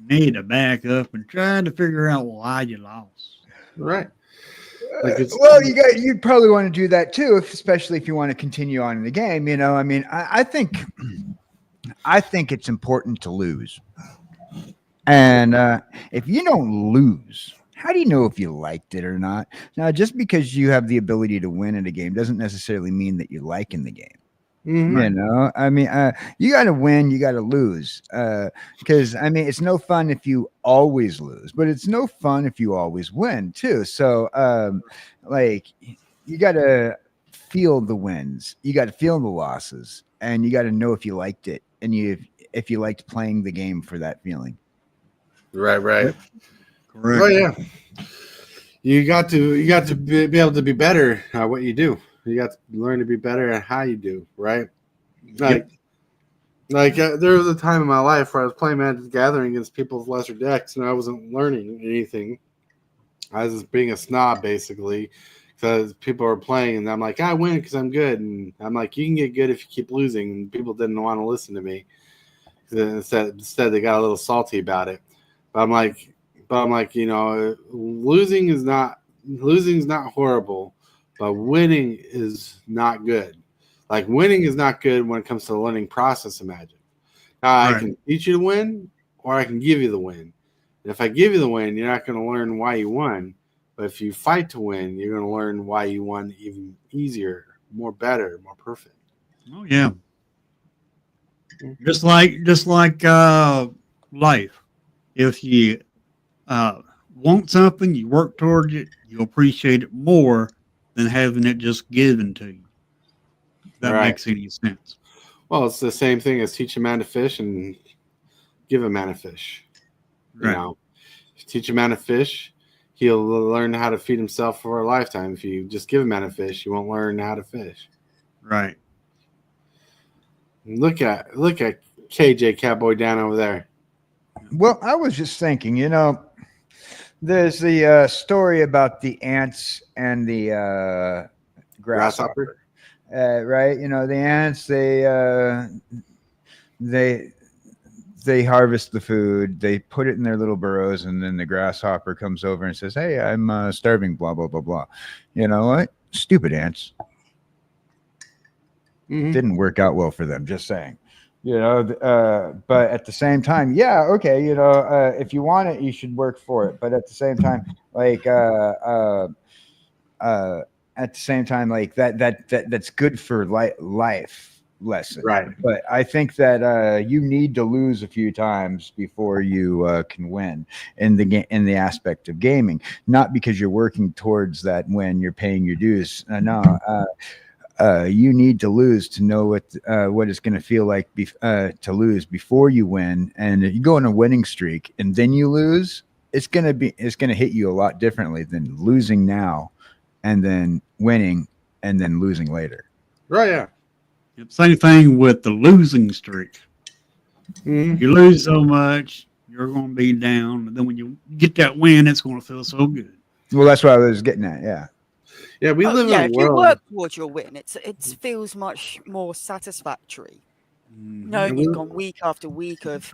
need to back up and try to figure out why you lost. Right. Well, you'd probably want to do that too, especially if you want to continue on in the game. You know, I mean, I think it's important to lose. And if you don't lose, how do you know if you liked it or not? Now, just because you have the ability to win in a game doesn't necessarily mean that you like in the game. You know, I mean, you got to win, you got to lose. Because, I mean, it's no fun if you always lose, but it's no fun if you always win, too. So, like, you got to feel the wins, you got to feel the losses, and you got to know if you liked it and if you liked playing the game for that feeling. Right. Correct. Oh, yeah. You got to be able to be better at what you do. You got to learn to be better at how you do, right? There was a time in my life where I was playing Magic the Gathering against people with lesser decks, and I wasn't learning anything. I was just being a snob, basically, because people were playing, and I'm like, I win because I'm good. And I'm like, you can get good if you keep losing. And people didn't want to listen to me. Instead, they got a little salty about it. But I'm like, you know, losing is not horrible. But winning is not good. Like, winning is not good when it comes to the learning process of Magic. Now, I can teach you to win, or I can give you the win. And if I give you the win, you're not going to learn why you won. But if you fight to win, you're going to learn why you won even easier, more better, more perfect. Oh yeah. Just like life. If you want something, you work towards it, you appreciate it more than having it just given to you. If that Right. makes any sense. Well, it's the same thing as teach a man to fish and give a man a fish. You Right. know, if you teach a man to fish, he'll learn how to feed himself for a lifetime. If you just give a man a fish, you won't learn how to fish. Right. Look at KJ Cowboy down over there. Well, I was just thinking, there's the story about the ants and the grasshopper. Right? The ants, they harvest the food, they put it in their little burrows, and then the grasshopper comes over and says, "Hey, I'm starving, blah blah blah blah." You know what? Stupid ants. Didn't work out well for them. Just saying. But at the same time, yeah, okay, if you want it, you should work for it. But at the same time, like that's good for life lesson. Right. But I think that you need to lose a few times before you can win in the aspect of gaming. Not because you're working towards that win, you're paying your dues. You need to lose to know what it's going to feel like to lose before you win. And if you go on a winning streak and then you lose, it's going to hit you a lot differently than losing now and then winning and then losing later. Right. Yeah. Same thing with the losing streak. You lose so much, you're going to be down. And then when you get that win, it's going to feel so good. Well, that's what I was getting at. Yeah. Yeah, we live in a if world. you work towards your win, it feels much more satisfactory. Knowing you've gone week after week of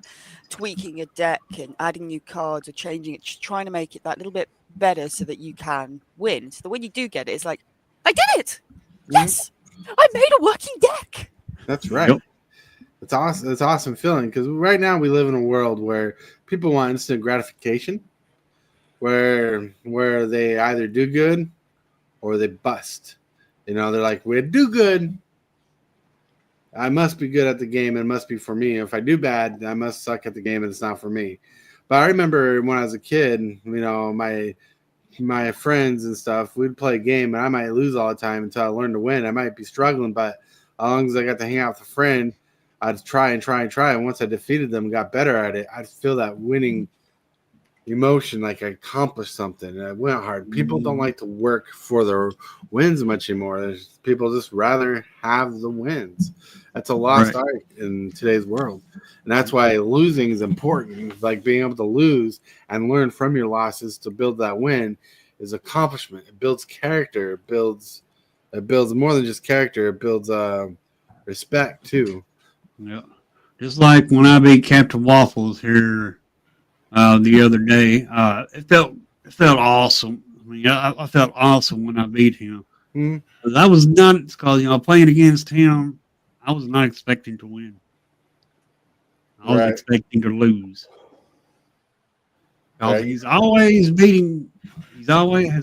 tweaking a deck and adding new cards or changing it, just trying to make it that little bit better so that you can win. So that when you do get it, it's like, I did it! Yes! I made a working deck! That's right. Yep. It's awesome. It's awesome feeling because right now we live in a world where people want instant gratification, where they either do good or they bust. They're like, we do good. I must be good at the game. It must be for me. If I do bad, I must suck at the game and it's not for me. But I remember when I was a kid, my friends and stuff, we'd play a game and I might lose all the time until I learned to win. I might be struggling, but as long as I got to hang out with a friend, I'd try and try and try. And once I defeated them and got better at it, I'd feel that winning emotion, like I accomplished something and I went hard. People don't like to work for their wins much anymore. People just rather have the wins. That's a lost art in today's world, and that's why losing is important. Like being able to lose and learn from your losses to build that win is accomplishment. It builds character. It builds more than just character. It builds respect too. Yeah, just like when I beat Captain Waffles here the other day, it felt awesome. I mean, I felt awesome when I beat him. I was not, because playing against him, I was not expecting to win. I was expecting to lose. Because he's always has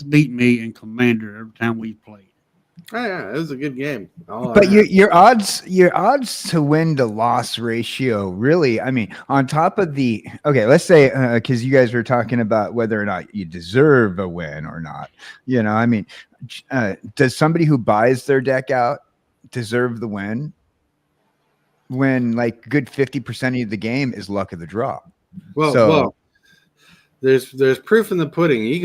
beaten me in Commander every time we played. Oh, yeah, it was a good game. But your odds to win to loss ratio, really, I mean, on top of let's say, because you guys were talking about whether or not you deserve a win or not. I mean, does somebody who buys their deck out deserve the win when like good 50% of the game is luck of the draw? Well, there's proof in the pudding. You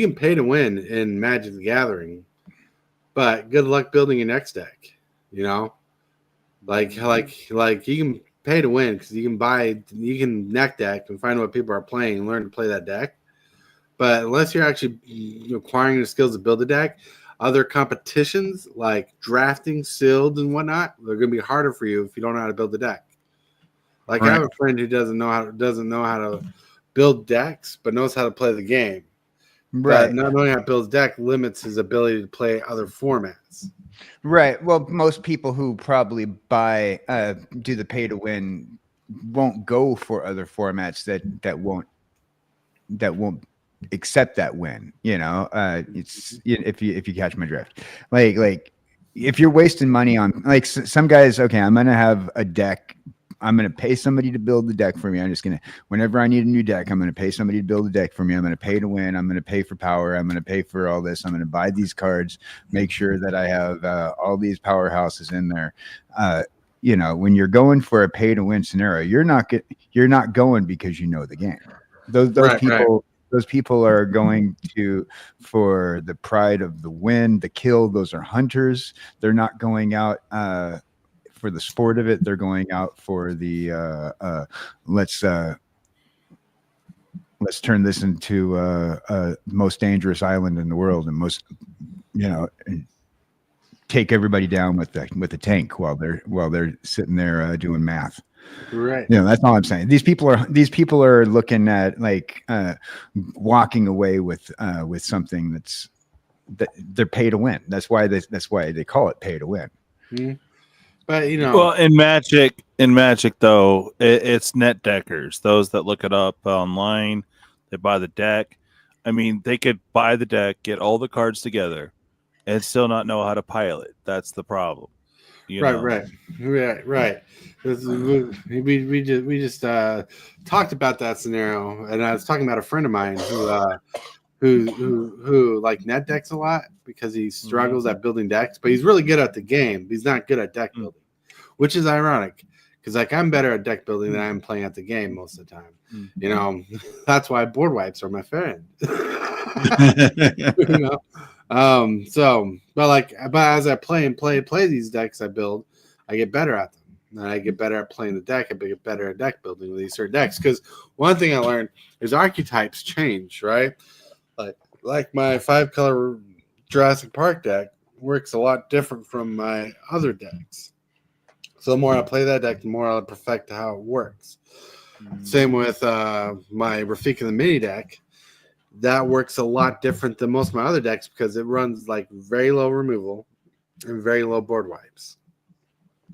can pay to win in Magic the Gathering. But good luck building your next deck, like you can pay to win because you can neck deck and find what people are playing and learn to play that deck. But unless you're actually acquiring the skills to build a deck, other competitions like drafting, sealed, and whatnot, they're going to be harder for you if you don't know how to build a deck. Like I have a friend who doesn't know how to build decks, but knows how to play the game. Right. But not knowing how to build a deck limits his ability to play other formats. Right. Well, most people who probably do the pay to win won't go for other formats that won't accept that win. It's if you catch my drift. Like if you're wasting money on like some guys, okay, I'm gonna have a deck. I'm going to pay somebody to build the deck for me. I'm just going to, whenever I need a new deck, I'm going to pay somebody to build a deck for me. I'm going to pay to win. I'm going to pay for power. I'm going to pay for all this. I'm going to buy these cards, make sure that I have all these powerhouses in there. You know, when you're going for a pay to win scenario, you're not going because you know the game. Those people. Those people are going to for the pride of the win, the kill. Those are hunters. They're not going out for the sport of it. They're going out for the let's turn this into most dangerous island in the world and most, you know, take everybody down with the tank while they're sitting there doing math. Right. You know, that's all I'm saying. These people are looking at like walking away with something that they're pay to win. That's why they call it pay to win. Mm-hmm. But you know, well, in Magic though, it's net deckers. Those that look it up online, they buy the deck. I mean, they could buy the deck, get all the cards together, and still not know how to pilot. That's the problem. Right. We just talked about that scenario, and I was talking about a friend of mine who like net decks a lot because he struggles at building decks, but he's really good at the game. He's not good at deck building, which is ironic because like I'm better at deck building than I'm playing at the game most of the time. You know, that's why board wipes are my friend. You know. But as I play these decks I build, I get better at them. And I get better at playing the deck. I get better at deck building with these certain decks. Because one thing I learned is archetypes change, right? Like my 5-color Jurassic Park deck works a lot different from my other decks. So the more I play that deck, the more I'll perfect how it works. Same with my Rafika the Mini deck. That works a lot different than most of my other decks because it runs like very low removal and very low board wipes.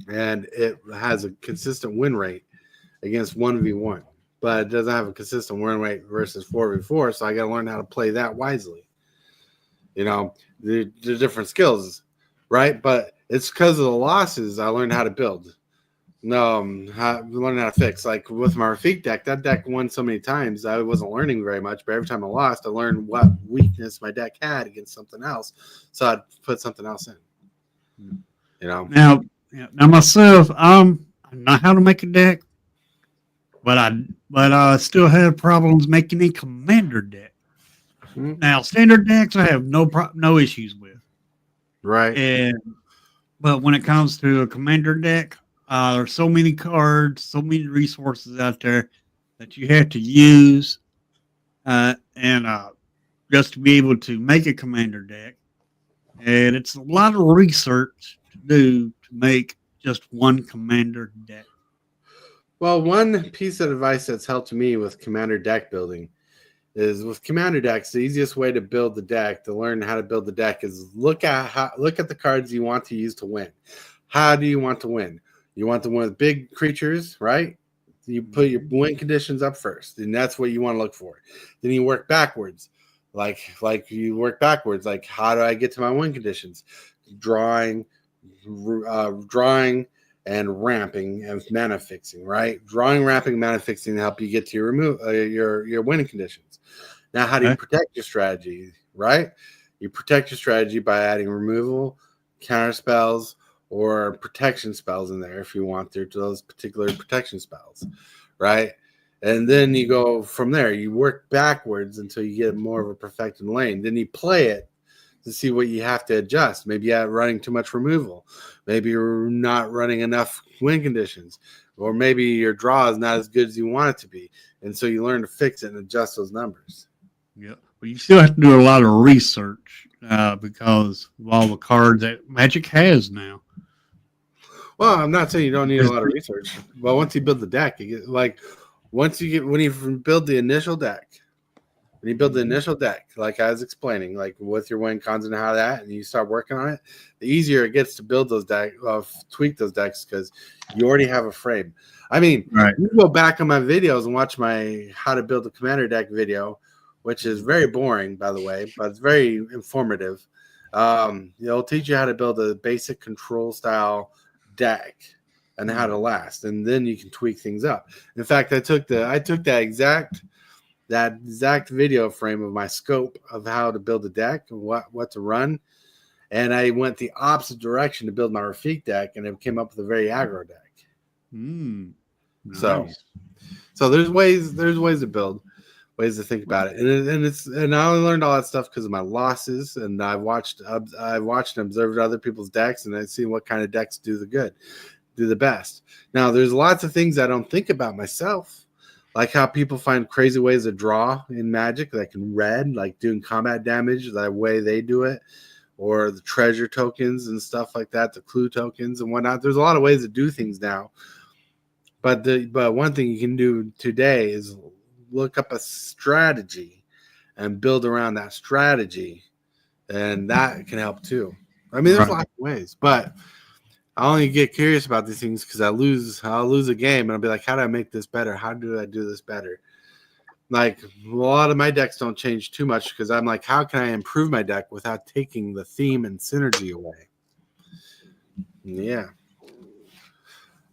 And it has a consistent win rate against 1v1, but it doesn't have a consistent win rate versus 4v4. So I got to learn how to play that wisely. You know, the different skills, right? But it's because of the losses I learned how to build. Learning how to fix. Like with my Rafik deck, that deck won so many times I wasn't learning very much, but every time I lost, I learned what weakness my deck had against something else, so I'd put something else in. You know. Now myself, I know how to make a deck, but I still have problems making a commander deck. Now standard decks I have no issues with. Right. But when it comes to a commander deck, there's so many cards, so many resources out there that you have to use, and just to be able to make a commander deck. And it's a lot of research to do to make just one commander deck. Well, one piece of advice that's helped me with commander deck building is with commander decks, the easiest way to build the deck, to learn how to build the deck, is look at the cards you want to use to win. How do you want to win? You want to win with big creatures, right? You put your win conditions up first, and that's what you want to look for. Then you work backwards. Like you work backwards. Like, how do I get to my win conditions? Drawing, and ramping and mana fixing, right? Drawing, ramping, mana fixing to help you get to your winning conditions. Now, how do you protect your strategy, right? You protect your strategy by adding removal, counter spells, or protection spells in there if you want to those particular protection spells, right? And then you go from there. You work backwards until you get more of a perfected lane. Then you play it to see what you have to adjust. Maybe you're running too much removal. Maybe you're not running enough win conditions. Or maybe your draw is not as good as you want it to be. And so you learn to fix it and adjust those numbers. Yeah. But you still have to do a lot of research because of all the cards that Magic has now. Well, I'm not saying you don't need a lot of research, but once you build the deck, you get when you build the initial deck, like I was explaining, like with your win cons and how that, and you start working on it, the easier it gets to build those decks, tweak those decks because you already have a frame. I mean, you go back on my videos and watch my how to build a commander deck video, which is very boring, by the way, but it's very informative. It'll teach you how to build a basic control style deck and how to last, and then you can tweak things up. In fact, I took that exact video frame of my scope of how to build a deck and what to run, and I went the opposite direction to build my Rafik deck, and it came up with a very aggro deck. Nice. So there's ways to build, ways to think about it, and I only learned all that stuff because of my losses, and I watched and observed other people's decks, and I see what kind of decks do the best. Now there's lots of things I don't think about myself, like how people find crazy ways to draw in Magic, like in Red, like doing combat damage, that way they do it, or the treasure tokens and stuff like that, the clue tokens and whatnot. There's a lot of ways to do things now. But one thing you can do today is look up a strategy and build around that strategy, and that can help too. I mean, there's lots of ways, but I only get curious about these things because I'll lose a game and I'll be like, how do I make this better? How do I do this better? Like, a lot of my decks don't change too much because I'm like, how can I improve my deck without taking the theme and synergy away? Yeah.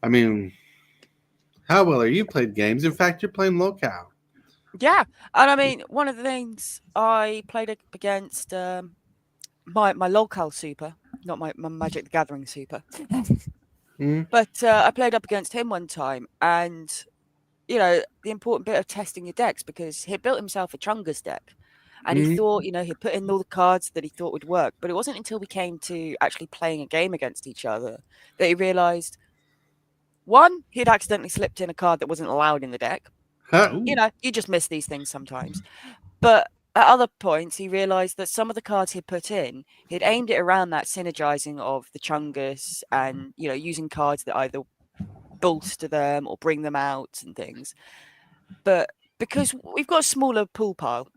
I mean, how well are you played games? In fact, you're playing locale. Yeah, and I mean, one of the things I played against my locale super, not my Magic the Gathering super, but I played up against him one time, and you know, the important bit of testing your decks, because he built himself a Chungus deck, and he thought, you know, he'd put in all the cards that he thought would work, but it wasn't until we came to actually playing a game against each other that he realized, one, he'd accidentally slipped in a card that wasn't allowed in the deck. You know, you just miss these things sometimes. But at other points, he realized that some of the cards he'd put in, he'd aimed it around that synergizing of the Chungus and, you know, using cards that either bolster them or bring them out and things. But because we've got a smaller pool pile,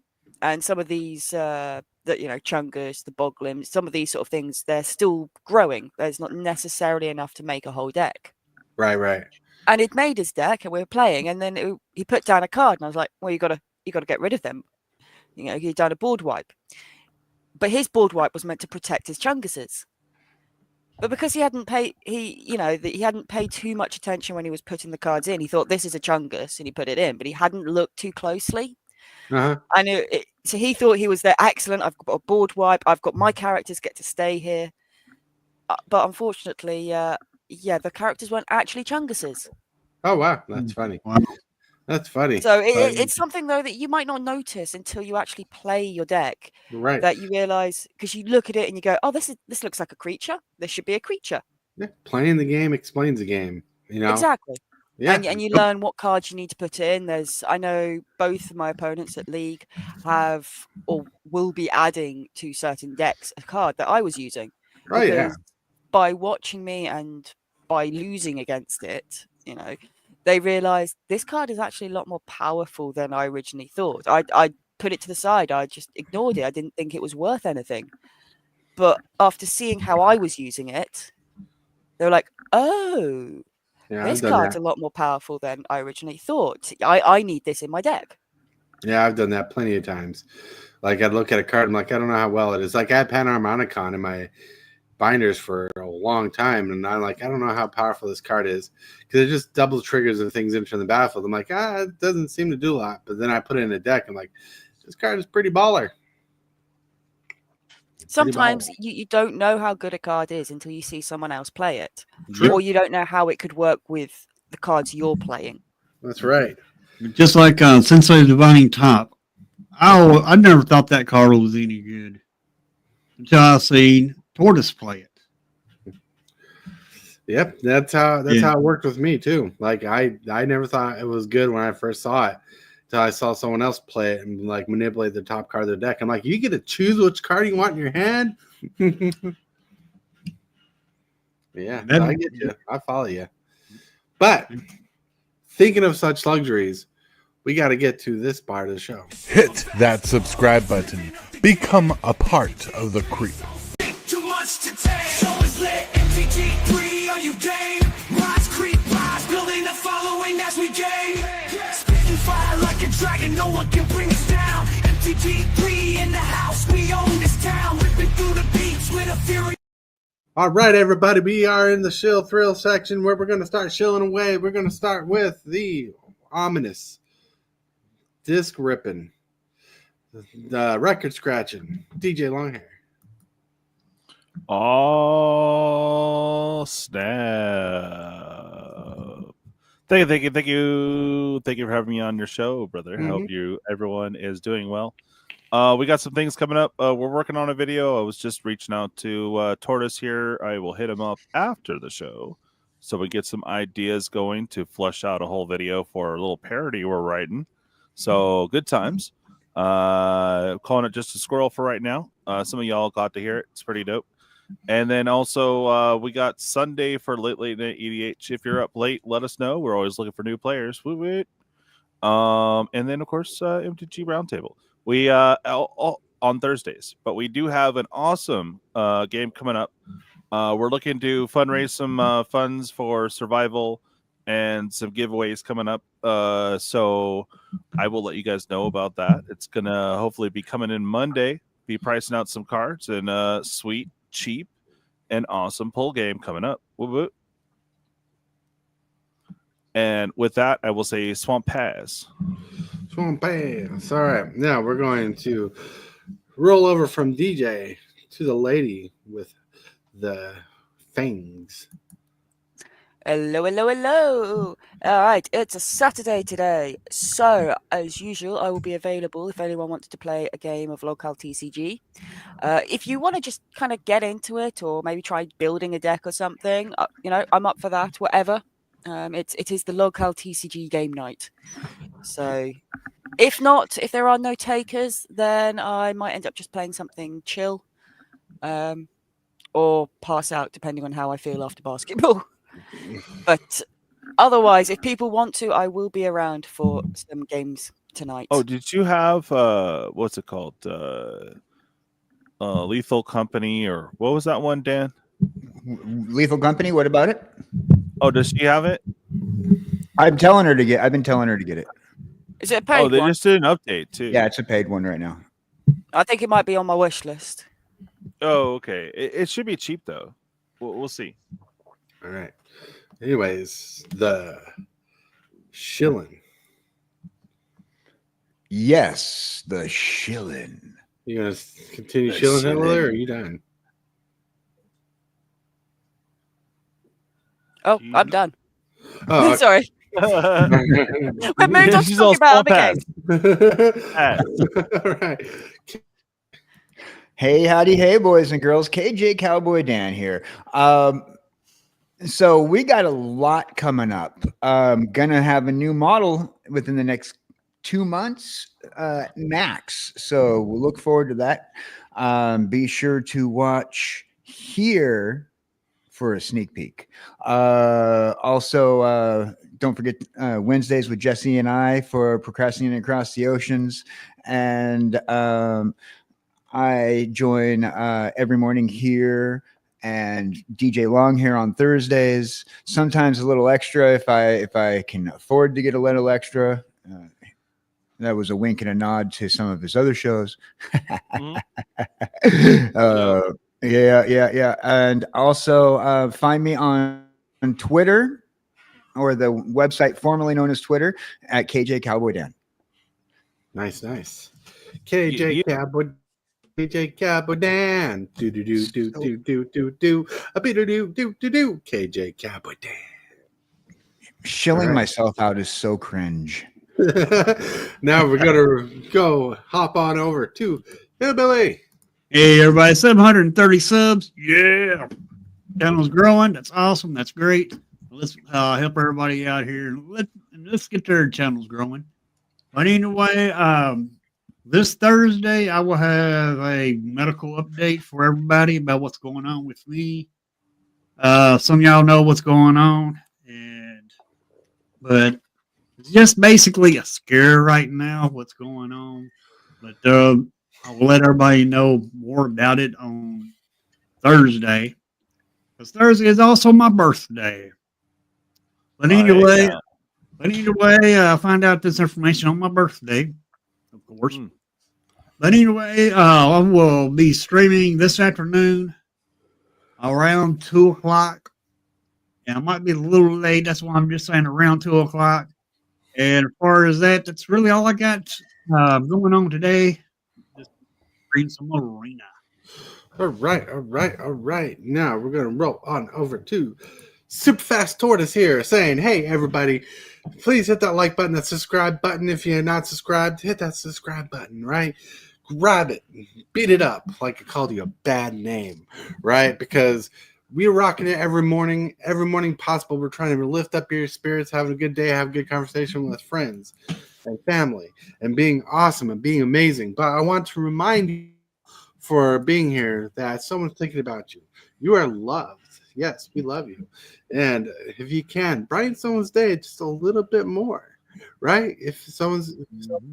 and some of these, that, you know, Chungus, the Boglins, some of these sort of things, they're still growing. There's not necessarily enough to make a whole deck. Right. And he'd made his deck, and we were playing, and then he put down a card, and I was like, "Well, you got to get rid of them." You know, he'd done a board wipe, but his board wipe was meant to protect his Chunguses. But because he hadn't paid too much attention when he was putting the cards in, he thought this is a Chungus, and he put it in, but he hadn't looked too closely. And so he thought he was there. Excellent! I've got a board wipe. I've got my characters get to stay here, but unfortunately, the characters weren't actually Chunguses. Oh wow, that's funny. Wow. That's funny. So it's something though that you might not notice until you actually play your deck. Right. That you realize, because you look at it and you go, "Oh, this looks like a creature. This should be a creature." Yeah, playing the game explains the game. You know. Exactly. Yeah. And you learn what cards you need to put in. I know both of my opponents at League have or will be adding to certain decks a card that I was using. Oh yeah. By watching me and by losing against it, you know, they realized this card is actually a lot more powerful than I originally thought. I put it to the side. I just ignored it. I didn't think it was worth anything. But after seeing how I was using it, they were like, "Oh, this card's a lot more powerful than I originally thought. I need this in my deck." Yeah, I've done that plenty of times. Like, I'd look at a card, I'm like, I don't know how well it is. Like, I had Panharmonicon in my binders for a long time, and I'm like, I don't know how powerful this card is, because it just double triggers and things enter the battlefield. I'm like, it doesn't seem to do a lot. But then I put it in a deck, I'm like, this card is pretty baller. Sometimes you don't know how good a card is until you see someone else play it. True. Or you don't know how it could work with the cards you're playing. That's right. Just like Sensei Divining Top. I never thought that card was any good until I seen Tortoise play it. Yep, that's how it worked with me too. Like, I never thought it was good when I first saw it, until I saw someone else play it and like manipulate the top card of their deck. I'm like, you get to choose which card you want in your hand. Yeah, I get you. I follow you. But thinking of such luxuries, we got to get to this part of the show. Hit that subscribe button. Become a part of the creep. Too much to take. Show is lit. MTG 3, are you game? Rise, creep, rise. Building a following as we game. Spitting fire like a dragon. No one can bring us down. MTG3 in the house, we own this town, ripping through the beats with a fury. All right, everybody, we are in the shill thrill section where we're going to start shilling away. We're going to start with the ominous disc ripping, the record scratching, DJ Longhair. Oh, snap. Thank you for having me on your show, brother. I hope everyone is doing well. We got some things coming up. We're working on a video. I was just reaching out to Tortoise here. I will hit him up after the show so we get some ideas going to flush out a whole video for a little parody we're writing. So good times. Calling it just a squirrel for right now. Some of y'all got to hear it. It's pretty dope. And then also we got Sunday for late night EDH. If you're up late, let us know. We're always looking for new players. Woo-woo. And then of course MTG Roundtable. We on Thursdays, but we do have an awesome game coming up. We're looking to fundraise some funds for survival and some giveaways coming up. So I will let you guys know about that. It's gonna hopefully be coming in Monday. Be pricing out some cards and sweet, cheap, and awesome pull game coming up. Woo-woo. And with that, I will say Swamp Pass. Swamp Pass. All right, now we're going to roll over from DJ to the lady with the fangs. Hello, hello, hello. All right, it's a Saturday today. So, as usual, I will be available if anyone wants to play a game of local TCG. If you want to just kind of get into it or maybe try building a deck or something, I'm up for that, whatever. It is the local TCG game night. So, if there are no takers, then I might end up just playing something chill or pass out, depending on how I feel after basketball. But otherwise, if people want to, I will be around for some games tonight. Oh, did you have what's it called? Lethal Company, or what was that one, Dan? Lethal Company. What about it? Oh, does she have it? I've been telling her to get it. Is it a paid one? They just did an update too. Yeah, it's a paid one right now. I think it might be on my wish list. Oh, okay. It should be cheap though. We'll see. All right. Anyways, the shilling. Yes, the shilling. You gonna continue shilling, Hitler, or are you done? Oh, I'm done. Oh, sorry. We moved on to She's talking all about other games. All right. Hey, howdy, hey, boys and girls. KJ Cowboy Dan here. So we got a lot coming up. Gonna have a new model within the next 2 months, max. So we'll look forward to that. Be sure to watch here for a sneak peek. Also, don't forget Wednesdays with Jesse and I for Procrastinating Across the Oceans. And I join every morning here and DJ Long here on Thursdays. Sometimes a little extra if I can afford to get a little extra. That was a wink and a nod to some of his other shows. Yeah. And also find me on Twitter, or the website formerly known as Twitter, at KJ Cowboy Dan. Nice. KJ Cowboy. KJ Cowboy Dan. Do. A do. KJ Cowboy Dan. Shilling myself out is so cringe. Now we're gonna go hop on over to Hillbilly. Hey, everybody, 730 subs. Yeah. Channel's growing. That's awesome. That's great. Let's help everybody out here. Let's get their channels growing. But anyway, this Thursday, I will have a medical update for everybody about what's going on with me. Some of y'all know what's going on, but it's just basically a scare right now, what's going on. But I will let everybody know more about it on Thursday, because Thursday is also my birthday. But anyway, I find out this information on my birthday, of course. But anyway, I will be streaming this afternoon around 2 o'clock. And I might be a little late. That's why I'm just saying around 2 o'clock. And as far as that, that's really all I got going on today. Just reading some arena. All right. Now we're going to roll on over to Superfast Tortoise here saying, hey, everybody, please hit that like button, that subscribe button. If you're not subscribed, hit that subscribe button, right? Grab it, beat it up like I called you a bad name, right? Because we're rocking it every morning possible. We're trying to lift up your spirits, having a good day, have a good conversation with friends and family, and being awesome and being amazing. But I want to remind you for being here that someone's thinking about you. You are loved. Yes, we love you. And if you can, brighten someone's day just a little bit more, right? If someone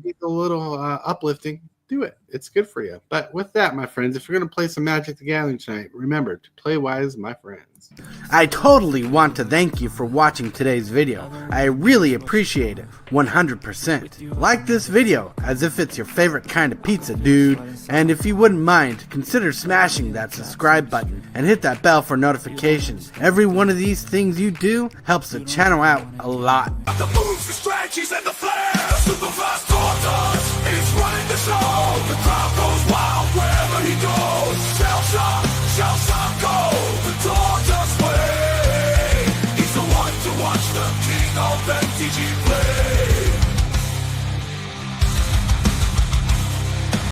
needs a little uplifting, do it. It's good for you. But with that, my friends, if you're going to play some Magic the Gathering tonight, remember to play wise, my friends. I totally want to thank you for watching today's video. I really appreciate it, 100%. Like this video as if it's your favorite kind of pizza, dude. And if you wouldn't mind, consider smashing that subscribe button and hit that bell for notifications. Every one of these things you do helps the channel out a lot. The moves, the strategies, and the flair. Super fast.